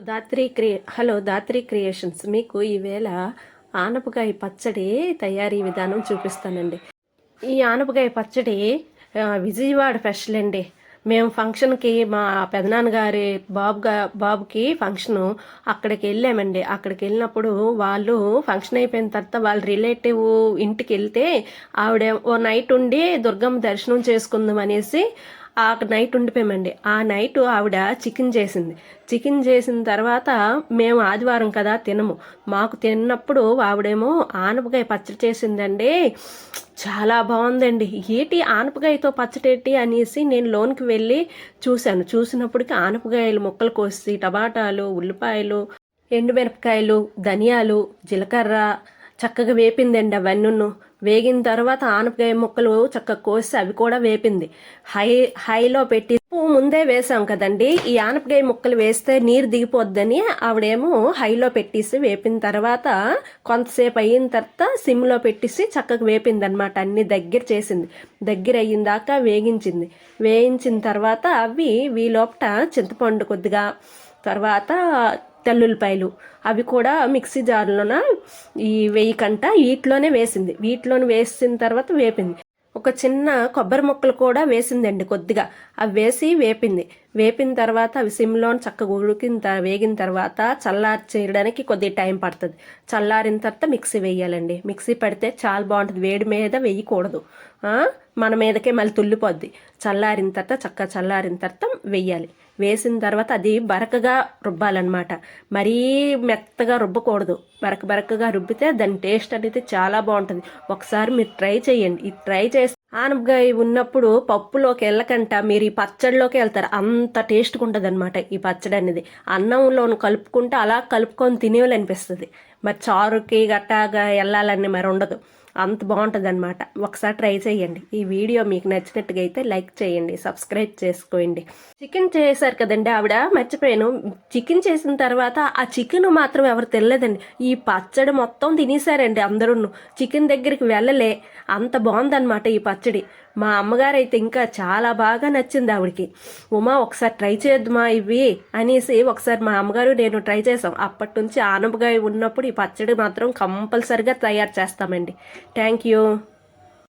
Hello Dhatri creations. మీకు ఈవేళ ఆనపకాయ పచ్చడి తయారీ విధానం చూపిస్తానండి. ఈ ఆనపకాయ పచ్చడి విజయవాడ స్పెషల్ అండి. మేము ఫంక్షన్కి మా పెదనాన్నగారి బాబుకి ఫంక్షను అక్కడికి వెళ్ళామండి. అక్కడికి వెళ్ళినప్పుడు వాళ్ళు ఫంక్షన్ అయిపోయిన తర్వాత వాళ్ళ రిలేటివ్ ఇంటికి వెళ్తే ఆవిడ ఓ నైట్ ఉండి దుర్గమ్మ దర్శనం చేసుకుందాం అనేసి ఆ నైట్ ఉండిపోయామండి. ఆ నైట్ ఆవిడ చికెన్ చేసిన తర్వాత మేము ఆదివారం కదా తినము. మాకు తిన్నప్పుడు ఆవిడేమో ఆనపకాయ పచ్చడి చేసిందండి. చాలా బాగుందండి. ఏటి ఆనపకాయతో పచ్చడి అనేసి నేను లోనికి వెళ్ళి చూసినప్పటికీ ఆనపకాయలు ముక్కలు కోసి టమాటాలు, ఉల్లిపాయలు, ఎండుమిరపకాయలు, ధనియాలు, జీలకర్ర చక్కగా వేపిందండి. అవన్నీ వేగిన తర్వాత ఆనపకాయ ముక్కలు చక్కగా కోసి అవి కూడా వేపింది. హైలో పెట్టి ముందే వేసాం కదండి. ఈ ఆనపకాయ ముక్కలు వేస్తే నీరు దిగిపోద్దని ఆవిడేమో హైలో పెట్టేసి వేపిన తర్వాత కొంతసేపు అయిన తర్వాత సిమ్లో పెట్టేసి చక్కగా వేపింది అనమాట. అన్ని దగ్గర అయిన దాకా వేయించిన తర్వాత అవి లోపట చింతపండు కొద్దిగా, తర్వాత తెల్లుల్లిపాయలు అవి కూడా మిక్సీ జార్లోన ఈ వేయకంట వీటిలోనే వేసిన తర్వాత వేపింది. ఒక చిన్న కొబ్బరి ముక్కలు కూడా వేసిందండి కొద్దిగా. అవి వేసి వేపిన తర్వాత అవి సిమ్లో చక్కగా వేగిన తర్వాత చల్లార్చేయడానికి కొద్దిగా టైం పడుతుంది. చల్లారిన తర్వాత మిక్సీ వేయాలండి. మిక్సీ పడితే చాలా బాగుంటుంది. వేడి మీద వేయకూడదు, మన మీదకే మళ్ళీ తుల్లిపోద్ది. చల్లారిన తర్వాత వేయాలి. వేసిన తర్వాత అది బరకగా రుబ్బాలన్నమాట. మరీ మెత్తగా రుబ్బకూడదు. బరకగా రుబ్బితే దాని టేస్ట్ అనేది చాలా బాగుంటుంది. ఒకసారి మీరు ట్రై చేయండి. ఇది ట్రై చేసి ఆనపకాయ ఉన్నప్పుడు పప్పులోకి వెళ్ళకంట మీరు ఈ పచ్చడిలోకి వెళ్తారు. అంత టేస్ట్గా ఉంటుంది అనమాట ఈ పచ్చడి అనేది. అన్నంలోను కలుపుకుంటే అలా కలుపుకొని తినేయాలనిపిస్తుంది. మరి చారుకి గట్టాగా వెళ్ళాలని మరి ఉండదు. అంత బాగుంటుంది అనమాట. ఒకసారి ట్రై చేయండి. ఈ వీడియో మీకు నచ్చినట్టుగా అయితే లైక్ చేయండి, సబ్స్క్రైబ్ చేసుకోండి. చికెన్ చేశారు కదండి ఆవిడ, మర్చిపోయాను. చికెన్ చేసిన తర్వాత ఆ చికెన్ మాత్రం ఎవరు తెలియదండి. ఈ పచ్చడి మొత్తం తినేసారండి అందరూ. చికెన్ దగ్గరికి వెళ్ళలే. అంత బాగుందన్నమాట ఈ పచ్చడి. మా అమ్మగారు అయితే ఇంకా చాలా బాగా నచ్చింది ఆవిడకి. ఉమా ఒకసారి ట్రై చేద్దామా ఇవి అనేసి ఒకసారి మా అమ్మగారు నేను ట్రై చేసాం. అప్పటి నుంచి ఆనపకాయ ఉన్నప్పుడు ఈ పచ్చడి మాత్రం కంపల్సరిగా తయారు చేస్తామండి. Thank you.